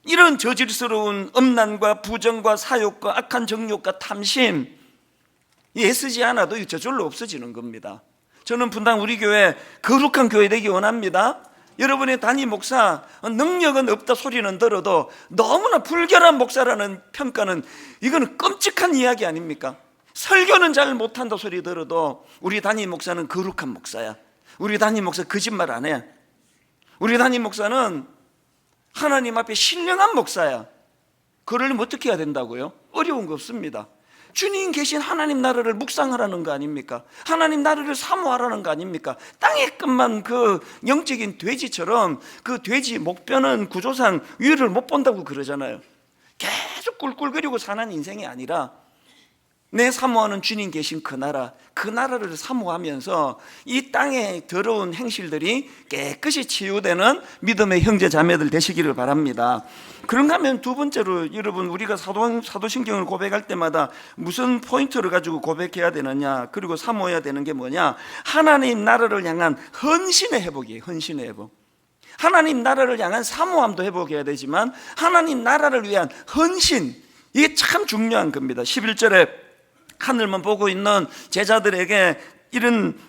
이런 저질스러운 음란과 부정과 사욕과 악한 정욕과 탐심, 애쓰지 않아도 저절로 없어지는 겁니다. 저는 분당 우리 교회 거룩한 교회 되기 원합니다. 여러분의 담임 목사 능력은 없다 소리는 들어도 너무나 불결한 목사라는 평가는, 이거는 끔찍한 이야기 아닙니까? 설교는 잘 못한다 소리 들어도 우리 담임 목사는 거룩한 목사야. 우리 담임 목사 거짓말 안 해. 우리 담임 목사는 하나님 앞에 신령한 목사야. 그러려면 어떻게 해야 된다고요? 어려운 거 없습니다. 주님 계신 하나님 나라를 묵상하라는 거 아닙니까? 하나님 나라를 사모하라는 거 아닙니까? 땅의 것만 그 영적인 돼지처럼, 그 돼지 목뼈는 구조상 위를 못 본다고 그러잖아요. 계속 꿀꿀거리고 사는 인생이 아니라 내 사모하는 주님 계신 그 나라를 사모하면서 이 땅의 더러운 행실들이 깨끗이 치유되는 믿음의 형제 자매들 되시기를 바랍니다. 그런가 하면 두 번째로, 여러분, 우리가 사도신경을 고백할 때마다 무슨 포인트를 가지고 고백해야 되느냐, 그리고 사모해야 되는 게 뭐냐, 하나님 나라를 향한 헌신의 회복이에요. 헌신의 회복. 하나님 나라를 향한 사모함도 회복해야 되지만 하나님 나라를 위한 헌신, 이게 참 중요한 겁니다. 11절에 하늘만 보고 있는 제자들에게 이런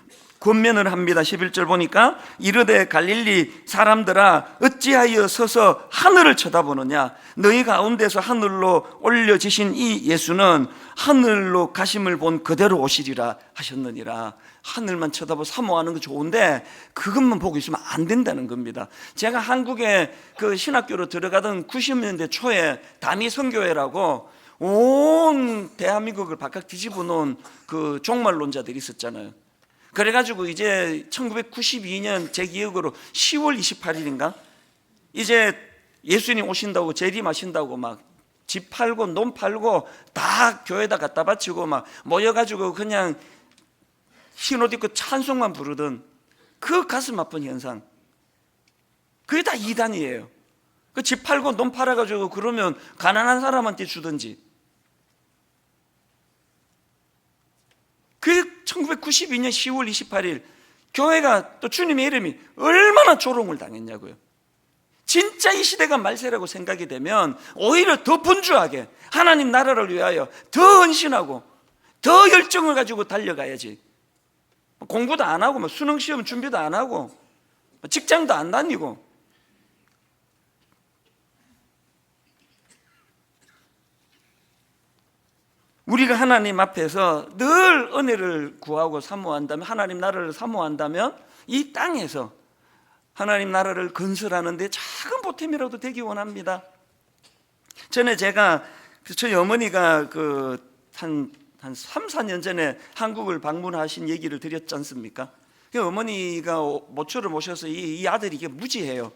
권면을 합니다. 11절 보니까 이르되 갈릴리 사람들아 어찌하여 서서 하늘을 쳐다보느냐. 너희 가운데서 하늘로 올려지신 이 예수는 하늘로 가심을 본 그대로 오시리라 하셨느니라. 하늘만 쳐다보고 사모하는 거 좋은데 그것만 보고 있으면 안 된다는 겁니다. 제가 한국에 그 신학교로 들어가던 90년대 초에 다미 선교회라고 온 대한민국을 바깥 뒤집어 놓은 그 종말론자들이 있었잖아요. 그래가지고 이제 1992년 제 기억으로 10월 28일인가 이제 예수님 오신다고 재림하신다고 막 집 팔고 논 팔고 다 교회에다 갖다 바치고 막 모여가지고 그냥 흰옷 입고 찬송만 부르던 그 가슴 아픈 현상, 그게 다 이단이에요. 그 집 팔고 논 팔아가지고 그러면 가난한 사람한테 주든지. 그 1992년 10월 28일 교회가 또 주님의 이름이 얼마나 조롱을 당했냐고요. 진짜 이 시대가 말세라고 생각이 되면 오히려 더 분주하게 하나님 나라를 위하여 더 헌신하고 더 열정을 가지고 달려가야지. 공부도 안 하고 수능 시험 준비도 안 하고 직장도 안 다니고. 우리가 하나님 앞에서 늘 은혜를 구하고 사모한다면, 하나님 나라를 사모한다면 이 땅에서 하나님 나라를 건설하는데 작은 보탬이라도 되기 원합니다. 전에 제가 저희 어머니가 한 3, 4년 전에 한국을 방문하신 얘기를 드렸지 않습니까? 어머니가 모처럼 오셔서 이 아들이 이게 무지해요.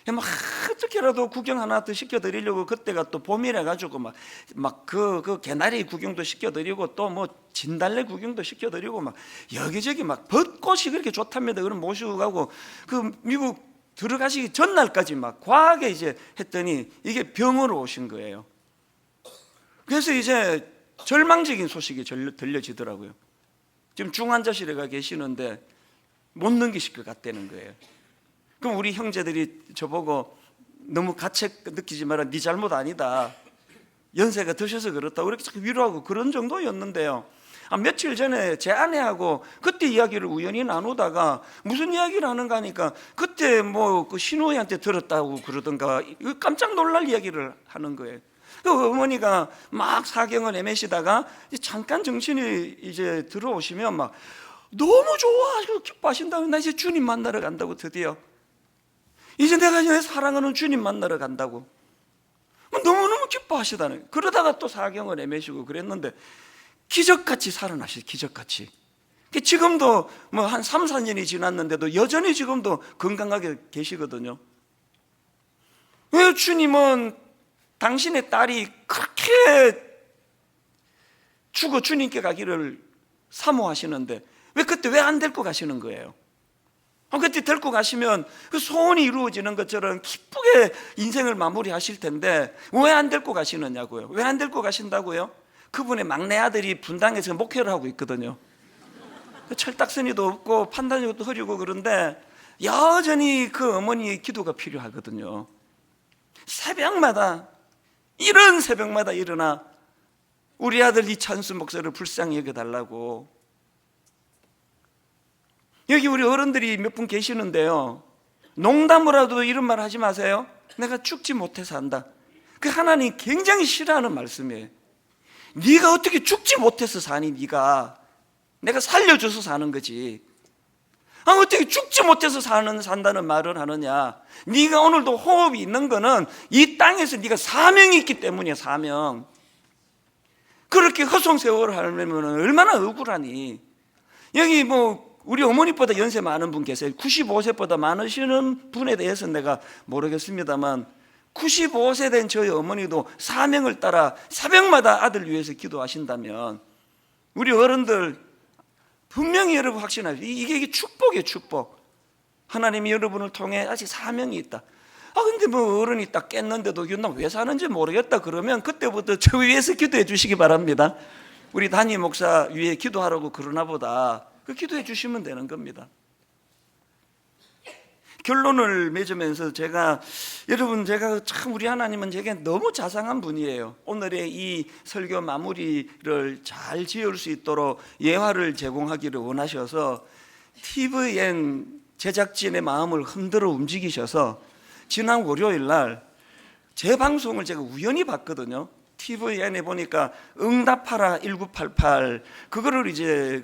막 어떻게라도 구경 하나 더 시켜드리려고, 그때가 또 봄이라 가지고 막 그 개나리 구경도 시켜드리고 또 뭐 진달래 구경도 시켜드리고 막 여기저기 막 벚꽃이 그렇게 좋답니다. 그럼 모시고 가고 그 미국 들어가시기 전날까지 막 과하게 이제 했더니 이게 병으로 오신 거예요. 그래서 이제 절망적인 소식이 들려지더라고요. 지금 중환자실에 가 계시는데 못 넘기실 것 같다는 거예요. 그럼 우리 형제들이 저보고 너무 가책 느끼지 마라, 네 잘못 아니다, 연세가 드셔서 그렇다고 이렇게 위로하고 그런 정도였는데요. 며칠 전에 제 아내하고 그때 이야기를 우연히 나누다가 무슨 이야기를 하는가 하니까 그때 뭐 그 신우이한테 들었다고 그러던가 깜짝 놀랄 이야기를 하는 거예요. 그 어머니가 막 사경을 헤매시다가 잠깐 정신이 이제 들어오시면 막 너무 좋아하시고 기뻐하신다고, 나 이제 주님 만나러 간다고, 드디어 이제 내가 이제 사랑하는 주님 만나러 간다고 너무너무 기뻐하시다는. 그러다가 또 사경을 헤매시고 그랬는데 기적같이 살아나시, 기적같이. 지금도 뭐 한 3, 4년이 지났는데도 여전히 지금도 건강하게 계시거든요. 왜 주님은 당신의 딸이 그렇게 죽어 주님께 가기를 사모하시는데 왜 그때 왜 안 데리고 가시는 거예요? 그때 데리고 가시면 그 소원이 이루어지는 것처럼 기쁘게 인생을 마무리하실 텐데 왜 안 데리고 가시느냐고요. 왜 안 데리고 가신다고요? 그분의 막내 아들이 분당에서 목회를 하고 있거든요. 철딱서니도 없고 판단력도 흐리고 그런데 여전히 그 어머니의 기도가 필요하거든요. 새벽마다, 이런 새벽마다 일어나 우리 아들 이찬수 목사를 불쌍히 여겨달라고. 여기 우리 어른들이 몇 분 계시는데요, 농담으로라도 이런 말 하지 마세요. 내가 죽지 못해서 한다. 그 하나님 굉장히 싫어하는 말씀이에요. 네가 어떻게 죽지 못해서 사니? 네가, 내가 살려줘서 사는 거지. 어떻게 죽지 못해서 산다는 말을 하느냐. 네가 오늘도 호흡이 있는 거는 이 땅에서 네가 사명이 있기 때문이야. 사명. 그렇게 허송세월을 하려면 얼마나 억울하니. 여기 뭐 우리 어머니보다 연세 많은 분 계세요. 95세보다 많으시는 분에 대해서는 내가 모르겠습니다만 95세 된 저희 어머니도 사명을 따라 새벽마다 아들 위해서 기도하신다면 우리 어른들 분명히 여러분 확신하세요. 이게 축복이에요. 축복. 하나님이 여러분을 통해 아직 사명이 있다. 근데 뭐 어른이 딱 깼는데도 나 왜 사는지 모르겠다 그러면 그때부터 저 위해서 기도해 주시기 바랍니다. 우리 담임 목사 위에 기도하라고 그러나 보다 그 기도해 주시면 되는 겁니다. 결론을 맺으면서 제가 참 우리 하나님은 제게 너무 자상한 분이에요. 오늘의 이 설교 마무리를 잘 지을 수 있도록 예화를 제공하기를 원하셔서 TVN 제작진의 마음을 흔들어 움직이셔서 지난 월요일 날 제 방송을 제가 우연히 봤거든요. TVN에 보니까 응답하라 1988 그거를 이제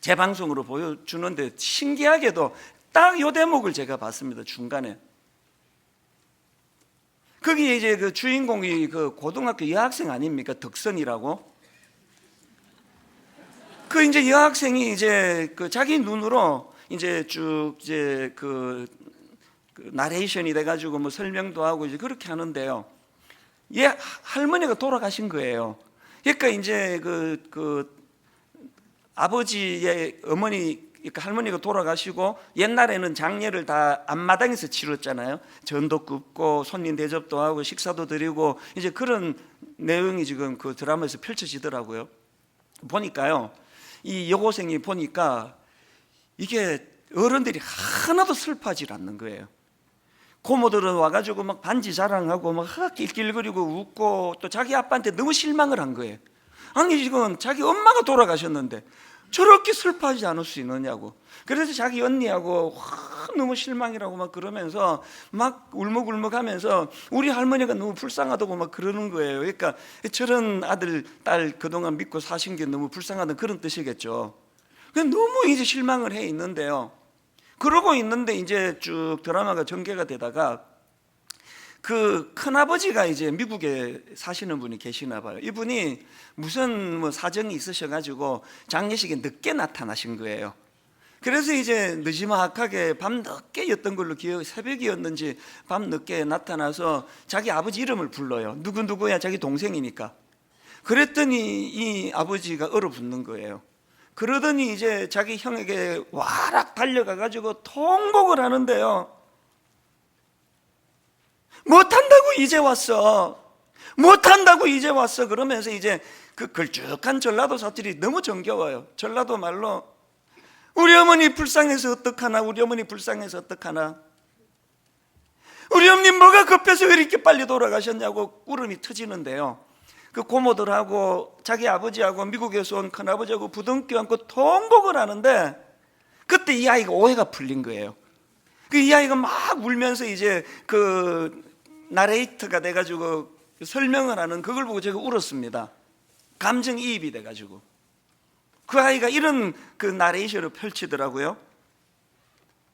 제 방송으로 보여주는데 신기하게도 딱 요 대목을 제가 봤습니다. 중간에 거기에 이제 그 주인공이 그 고등학교 여학생 아닙니까? 덕선이라고. 그 이제 여학생이 이제 그 자기 눈으로 이제 쭉 이제 그 나레이션이 돼가지고 뭐 설명도 하고 이제 그렇게 하는데요. 얘 할머니가 돌아가신 거예요. 그러니까 이제 그 아버지의 어머니, 그러니까 할머니가 돌아가시고 옛날에는 장례를 다 앞마당에서 치렀잖아요. 전도 굽고 손님 대접도 하고 식사도 드리고 이제 그런 내용이 지금 그 드라마에서 펼쳐지더라고요. 보니까요, 이 여고생이 보니까 이게 어른들이 하나도 슬퍼하지 않는 거예요. 고모들은 와가지고 막 반지 자랑하고 막 낄낄거리고 웃고 또 자기 아빠한테 너무 실망을 한 거예요. 아니 지금 자기 엄마가 돌아가셨는데 저렇게 슬퍼하지 않을 수 있느냐고. 그래서 자기 언니하고 너무 실망이라고 막 그러면서 막 울먹울먹하면서 우리 할머니가 너무 불쌍하다고 막 그러는 거예요. 그러니까 저런 아들 딸 그동안 믿고 사신 게 너무 불쌍하다는 그런 뜻이겠죠. 너무 이제 실망을 해 있는데요. 그러고 있는데 이제 쭉 드라마가 전개가 되다가 그 큰아버지가 이제 미국에 사시는 분이 계시나 봐요. 이분이 무슨 뭐 사정이 있으셔가지고 장례식에 늦게 나타나신 거예요. 그래서 이제 느지막하게 밤 늦게였던 걸로 기억, 새벽이었는지 밤 늦게 나타나서 자기 아버지 이름을 불러요. 누구누구야, 자기 동생이니까. 그랬더니 이 아버지가 얼어붙는 거예요. 그러더니 이제 자기 형에게 와락 달려가가지고 통곡을 하는데요. 못한다고 이제 왔어. 못한다고 이제 왔어. 그러면서 이제 그 걸쭉한 전라도 사투리 너무 정겨워요. 전라도 말로 우리 어머니 불쌍해서 어떡하나, 우리 어머니 불쌍해서 어떡하나, 우리 어머니 뭐가 급해서 왜 이렇게 빨리 돌아가셨냐고 울음이 터지는데요. 그 고모들하고 자기 아버지하고 미국에서 온 큰아버지하고 부둥켜 안고 통곡을 하는데 그때 이 아이가 오해가 풀린 거예요. 이 아이가 막 울면서 이제 그 나레이터가 돼가지고 설명을 하는 그걸 보고 제가 울었습니다. 감정이입이 돼가지고 그 아이가 이런 그 나레이션을 펼치더라고요.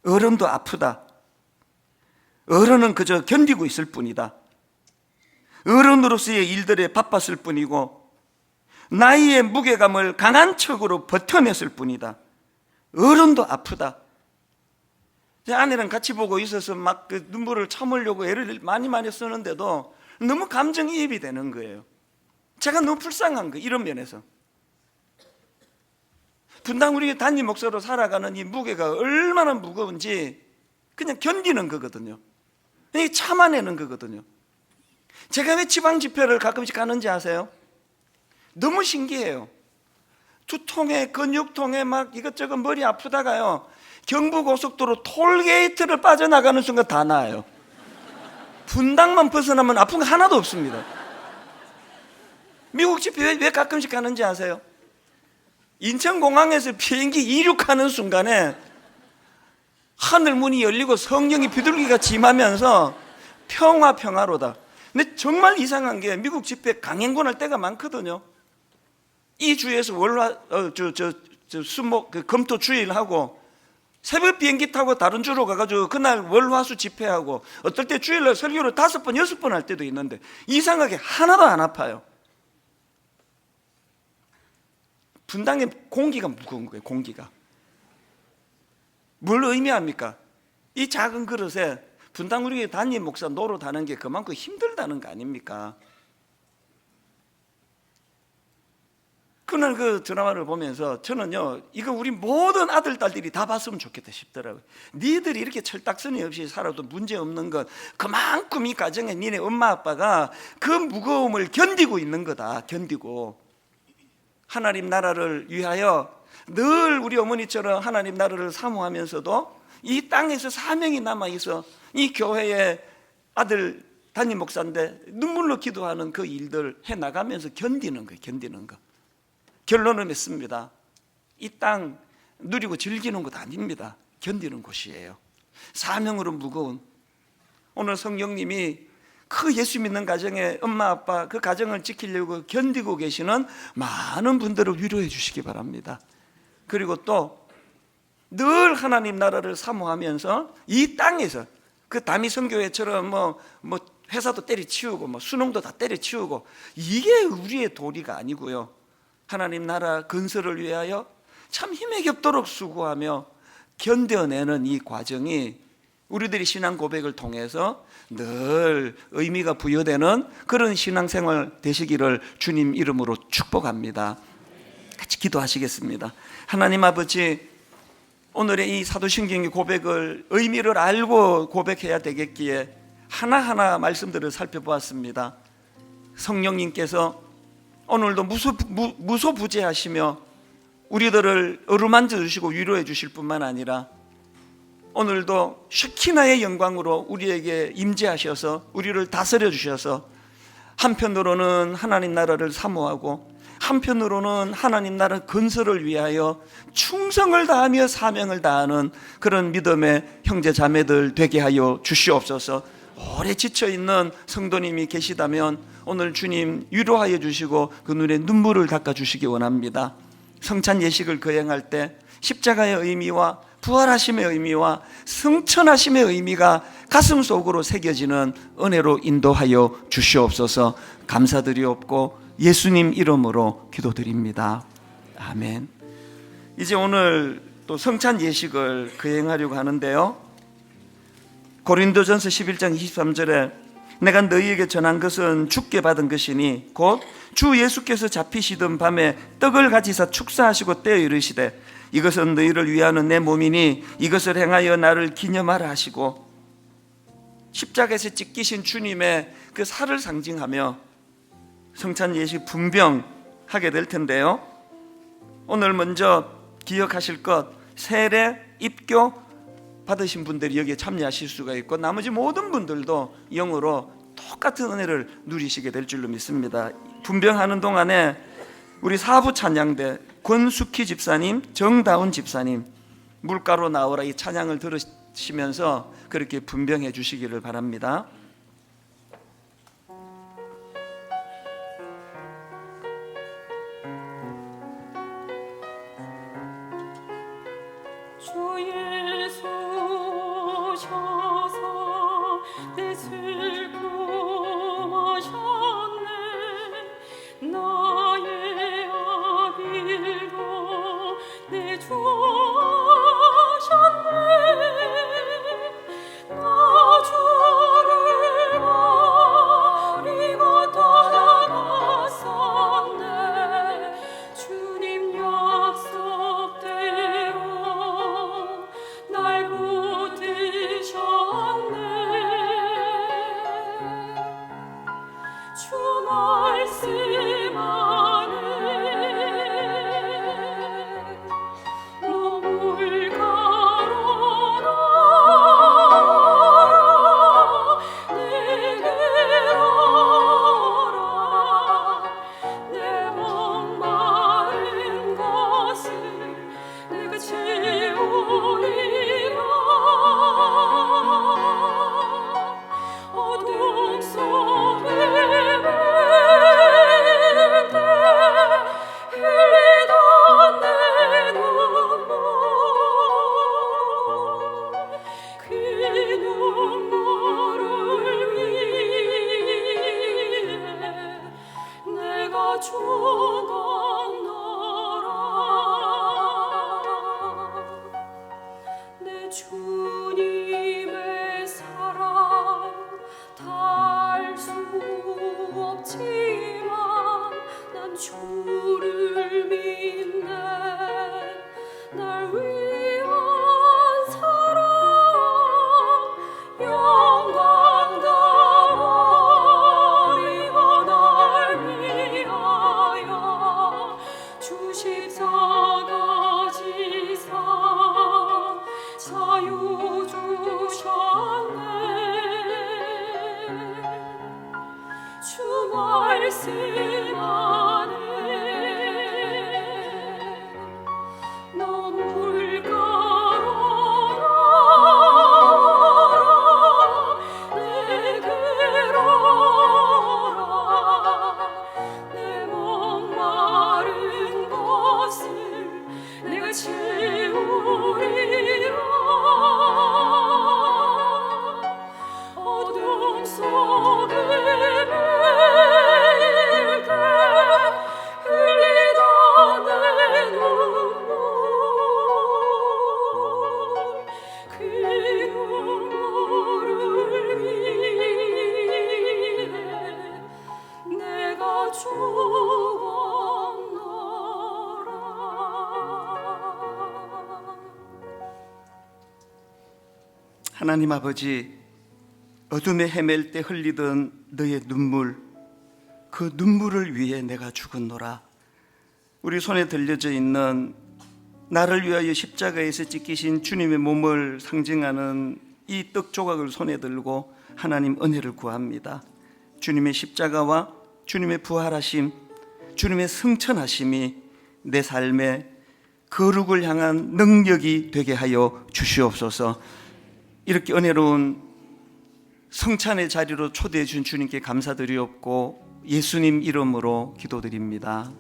어른도 아프다. 어른은 그저 견디고 있을 뿐이다. 어른으로서의 일들에 바빴을 뿐이고 나이의 무게감을 강한 척으로 버텨냈을 뿐이다. 어른도 아프다. 제 아내랑 같이 보고 있어서 막 그 눈물을 참으려고 애를 많이 쓰는데도 너무 감정이입이 되는 거예요. 제가 너무 불쌍한 거예요. 이런 면에서. 분당 우리 담임 목사로 살아가는 이 무게가 얼마나 무거운지 그냥 견디는 거거든요. 이게 참아내는 거거든요. 제가 왜 지방 집회를 가끔씩 가는지 아세요? 너무 신기해요. 두통에 근육통에 막 이것저것 머리 아프다가요, 경부고속도로 톨게이트를 빠져나가는 순간 다 나아요. 분당만 벗어나면 아픈 거 하나도 없습니다. 미국 집회 왜 가끔씩 가는지 아세요? 인천공항에서 비행기 이륙하는 순간에 하늘 문이 열리고 성령이 비둘기같이 임하면서 평화로다. 근데 정말 이상한 게 미국 집회 강행군할 때가 많거든요. 이 주에서 수목 금토 주일하고 새벽 비행기 타고 다른 주로 가가지고 그날 월화수 집회하고 어떨 때 주일날 설교를 5번 6번 할 때도 있는데 이상하게 하나도 안 아파요. 분당의 공기가 무거운 거예요. 공기가 뭘 의미합니까? 이 작은 그릇에 분당 우리 담임 목사 노릇하는 게 그만큼 힘들다는 거 아닙니까? 그날 그 드라마를 보면서 저는요, 이거 우리 모든 아들 딸들이 다 봤으면 좋겠다 싶더라고요. 니들이 이렇게 철딱서니 없이 살아도 문제 없는 것, 그만큼 이 가정에 니네 엄마 아빠가 그 무거움을 견디고 있는 거다. 견디고 하나님 나라를 위하여 늘 우리 어머니처럼 하나님 나라를 사모하면서도 이 땅에서 사명이 남아있어 이 교회의 아들 담임 목사인데 눈물로 기도하는 그 일들 해나가면서 견디는 거예요. 견디는 거. 결론은 맺습니다. 이 땅 누리고 즐기는 곳 아닙니다. 견디는 곳이에요. 사명으로 무거운, 오늘 성령님이 그 예수 믿는 가정에 엄마 아빠 그 가정을 지키려고 견디고 계시는 많은 분들을 위로해 주시기 바랍니다. 그리고 또 늘 하나님 나라를 사모하면서 이 땅에서 그 다미 선교회처럼 뭐 회사도 때려치우고 뭐 수능도 다 때려치우고, 이게 우리의 도리가 아니고요. 하나님 나라 건설을 위하여 참 힘에 겹도록 수고하며 견뎌내는 이 과정이 우리들이 신앙 고백을 통해서 늘 의미가 부여되는 그런 신앙생활 되시기를 주님 이름으로 축복합니다. 같이 기도하시겠습니다. 하나님 아버지, 오늘의 이 사도신경의 고백을 의미를 알고 고백해야 되겠기에 하나하나 말씀들을 살펴보았습니다. 성령님께서 오늘도 무소부재하시며 우리들을 어루만져 주시고 위로해 주실 뿐만 아니라 오늘도 쉐키나의 영광으로 우리에게 임재하셔서 우리를 다스려 주셔서 한편으로는 하나님 나라를 사모하고 한편으로는 하나님 나라 건설을 위하여 충성을 다하며 사명을 다하는 그런 믿음의 형제 자매들 되게 하여 주시옵소서. 오래 지쳐있는 성도님이 계시다면 오늘 주님 위로하여 주시고 그 눈에 눈물을 닦아 주시기 원합니다. 성찬 예식을 거행할 때 십자가의 의미와 부활하심의 의미와 승천하심의 의미가 가슴 속으로 새겨지는 은혜로 인도하여 주시옵소서. 감사드리옵고 예수님 이름으로 기도드립니다. 아멘. 이제 오늘 또 성찬 예식을 거행하려고 하는데요, 고린도전서 11장 23절에 내가 너희에게 전한 것은 주께 받은 것이니 곧 주 예수께서 잡히시던 밤에 떡을 가지사 축사하시고 떼어 이르시되 이것은 너희를 위하는 내 몸이니 이것을 행하여 나를 기념하라 하시고, 십자가에서 찢기신 주님의 그 살을 상징하며 성찬 예식 분병하게 될 텐데요, 오늘 먼저 기억하실 것, 세례, 입교 받으신 분들이 여기에 참여하실 수가 있고 나머지 모든 분들도 영으로 똑같은 은혜를 누리시게 될 줄로 믿습니다. 분병하는 동안에 우리 사부 찬양대 권숙희 집사님, 정다운 집사님 물가로 나오라 이 찬양을 들으시면서 그렇게 분병해 주시기를 바랍니다. 주 예수 오셔서 내 슬픔 하셨네. 나의 아비로 내 주 하셨네. 나 주를 버리고 떠나갔었네. 주님 약속대로 날 붙드셨네. 주 말씀 안에 눈물 가로나라 내게로 오라. 내 목마른 것을 내가 채우리라. 어둠 속에 흘리던 내 눈물, 그 눈물을 위해 내가 죽었노라. 내 주님의 사랑 다할 수 없지만 난 주를 믿네. 날 위한 사랑 영광 다 버리고 날 위하여 주 십자가 지사 자유 주셨네. 주 말씀 안에 눈물 하나님 아버지, 어둠에 헤맬 때 흘리던 너의 눈물, 그 눈물을 위해 내가 죽었노라. 우리 손에 들려져 있는 나를 위하여 십자가에서 찢기신 주님의 몸을 상징하는 이 떡 조각을 손에 들고 하나님 은혜를 구합니다. 주님의 십자가와 주님의 부활하심, 주님의 승천하심이 내 삶의 거룩을 향한 능력이 되게 하여 주시옵소서. 이렇게 은혜로운 성찬의 자리로 초대해 준 주님께 감사드리옵고 예수님 이름으로 기도드립니다.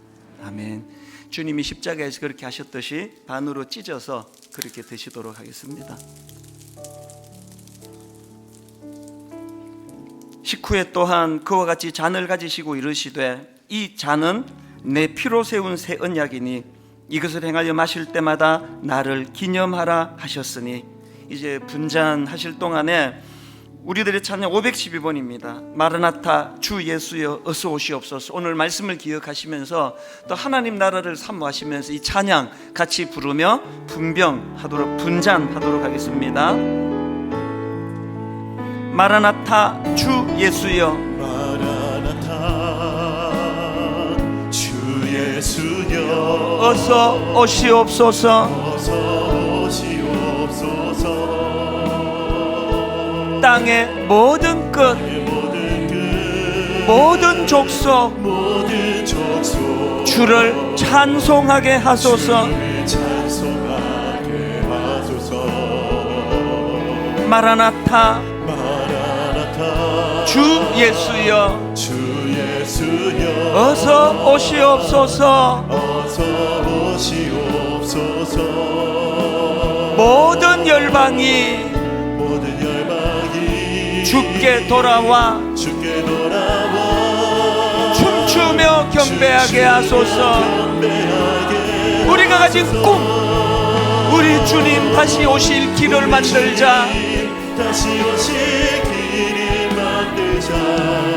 아멘. 주님이 십자가에서 그렇게 하셨듯이 반으로 찢어서 그렇게 드시도록 하겠습니다. 식후에 또한 그와 같이 잔을 가지시고 이르시되 이 잔은 내 피로 세운 새 언약이니 이것을 행하여 마실 때마다 나를 기념하라 하셨으니, 이제 분잔하실 동안에 우리들의 찬양 512번입니다. 마르나타 주 예수여 어서 오시옵소서. 오늘 말씀을 기억하시면서 또 하나님 나라를 사모하시면서 이 찬양 같이 부르며 분잔하도록 하겠습니다. 마라나타 주 예수여, 마라나타 주 예수여 어서 오시옵소서. 어서 오시옵소서. 땅의 모든 끝, 모든 족속 주를 찬송하게 하소서. 찬송하게 하소서. 마라나타 주 예수여, 주 예수여 어서 오시옵소서. 어서 오시옵소서. 모든 열방이 주께 돌아와 춤추며 경배하게 하소서. 우리가 가진 꿈, 우리 주님 다시 오실 길을 만들자.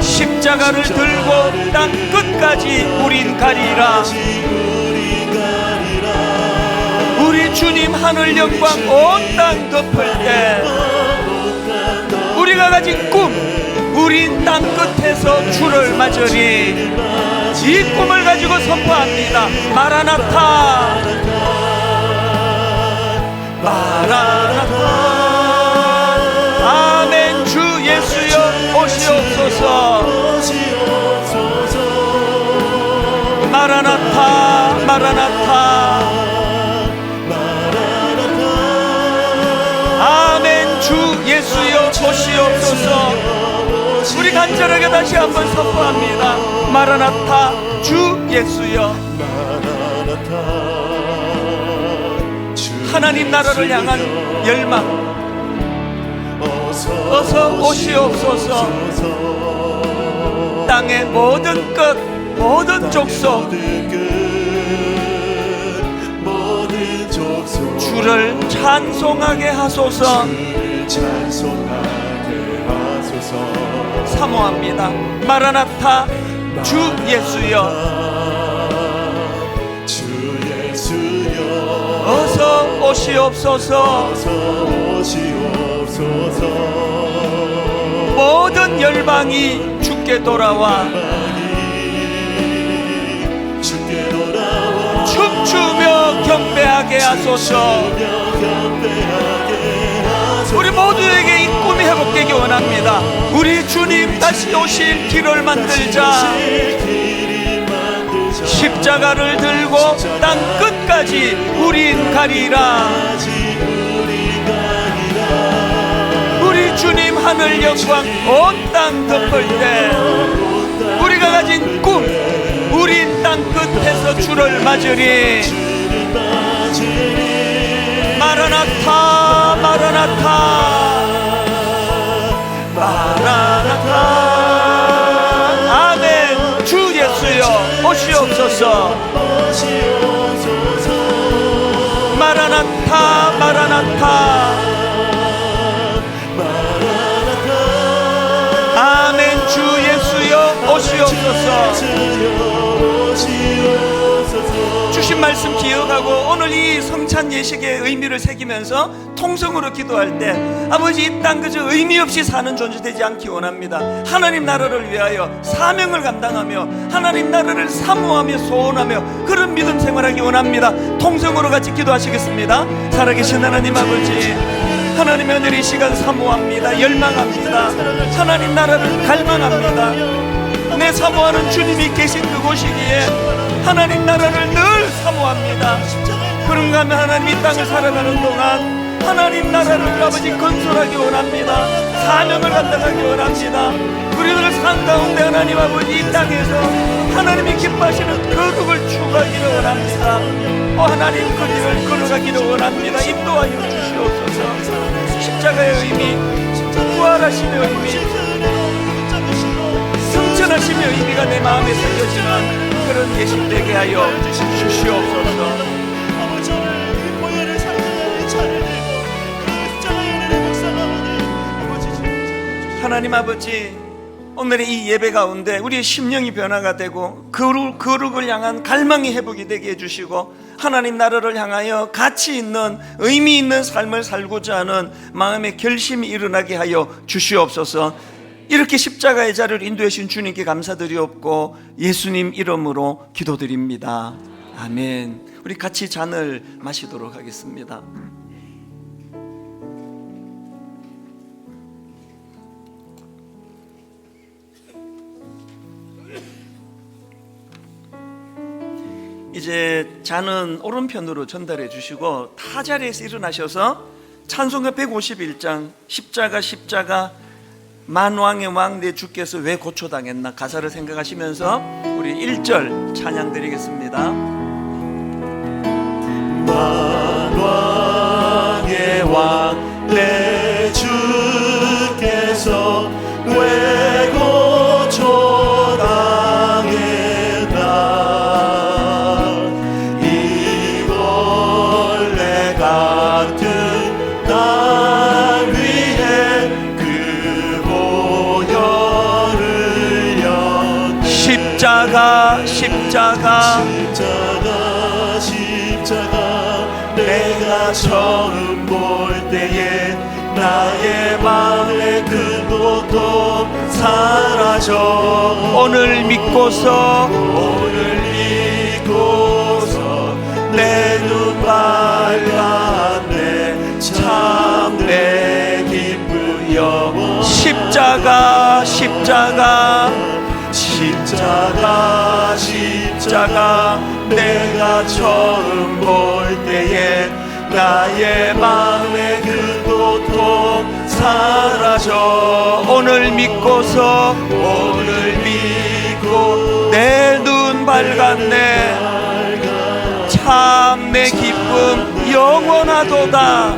십자가를 들고 땅 끝까지 우린 가리라. 우리 주님 하늘 영광 온 땅 덮을 때 우리가 가진 꿈, 우린 땅 끝에서 주를 맞으리. 이 꿈을 가지고 선포합니다. 마라나타, 마라나타. 아멘. 주 예수여 오시옵소서. 마라나타, 마라나타. 아멘. 주 예수여 오시옵소서. 우리 간절하게 다시 한번 선포합니다. 마라나타 주 예수여. 하나님 나라를 향한 열망, 어서 오시옵소서. 땅의 모든 끝, 모든 족속 주를 찬송하게 하소서. 사모합니다. 마라나타 주 예수여, 어서 오시옵소서. 모든 열방이 주께 돌아와 춤추며 경배하게 하소서. 우리 모두에게 이 꿈이 회복되기 원합니다. 우리 주님 다시 오실 길을 만들자. 십자가를 들고 땅 끝까지 우린 가리라. 우리 주님 하늘 영광 온 땅 덮을 때 우리가 가진 꿈, 우린 땅 끝에서 주를 맞으리. 마라나타, 마라나타, 마라나타. 아멘. 주 예수여 오시옵소서. 마라나타, 마라나타. 아멘. 주 예수여 오시옵소서. 주신 말씀 기억하고 오늘 이 성찬 예식의 의미를 새기면서 통성으로 기도할 때 아버지, 이 땅 그저 의미 없이 사는 존재 되지 않기 원합니다. 하나님 나라를 위하여 사명을 감당하며 하나님 나라를 사모하며 소원하며 그런 믿음 생활하기 원합니다. 통성으로 같이 기도하시겠습니다. 살아계신 하나님 아버지, 하나님의 은혜를 이 시간 사모합니다. 열망합니다. 하나님 나라를 갈망합니다. 내 사모하는 주님이 계신 그곳이기에 하나님 나라를 늘 사모합니다. 그런가 하면 하나님 이 땅을 살아가는 동안 하나님 나라를 아버지 건설하기 원합니다. 사명을 감당하기 원합니다. 우리들 삶 가운데 하나님 아버지 이 땅에서 하나님이 기뻐하시는 거룩을 추구하기를 원합니다. 하나님 그 길을 걸어가기를 원합니다. 인도하여 주시옵소서. 십자가의 의미, 부활하심의 의미, 승천하심의 의미가 내 마음에 새겨지는 그런 예식 되게 하여 주시옵소서. 하나님 아버지, 오늘의 이 예배 가운데 우리의 심령이 변화가 되고 거룩을 향한 갈망이 회복이 되게 해주시고 하나님 나라를 향하여 가치 있는 의미 있는 삶을 살고자 하는 마음의 결심이 일어나게 하여 주시옵소서. 이렇게 십자가의 자리를 인도해 주신 주님께 감사드리옵고 예수님 이름으로 기도드립니다. 아멘. 우리 같이 잔을 마시도록 하겠습니다. 이제 잔은 오른편으로 전달해 주시고 타 자리에서 일어나셔서 찬송가 151장 십자가 만왕의 왕 내 주께서 왜 고초당했나 가사를 생각하시면서 우리 1절 찬양 드리겠습니다. 만왕의 왕 내 주께서 왜 고초당했나 이 벌레 같은 날 위해 그 보혈을 연 십자가 내가 처음 볼 때에 나의 마음의 그 고통 사라져 오늘 믿고서 내 눈 밝았네 참 내 기쁜 영혼 십자가 내가 처음 볼 때에 나의 마음의 그 고통 사라져 오늘 믿고서 내 눈 밝았네 참 내 기쁨 영원하도다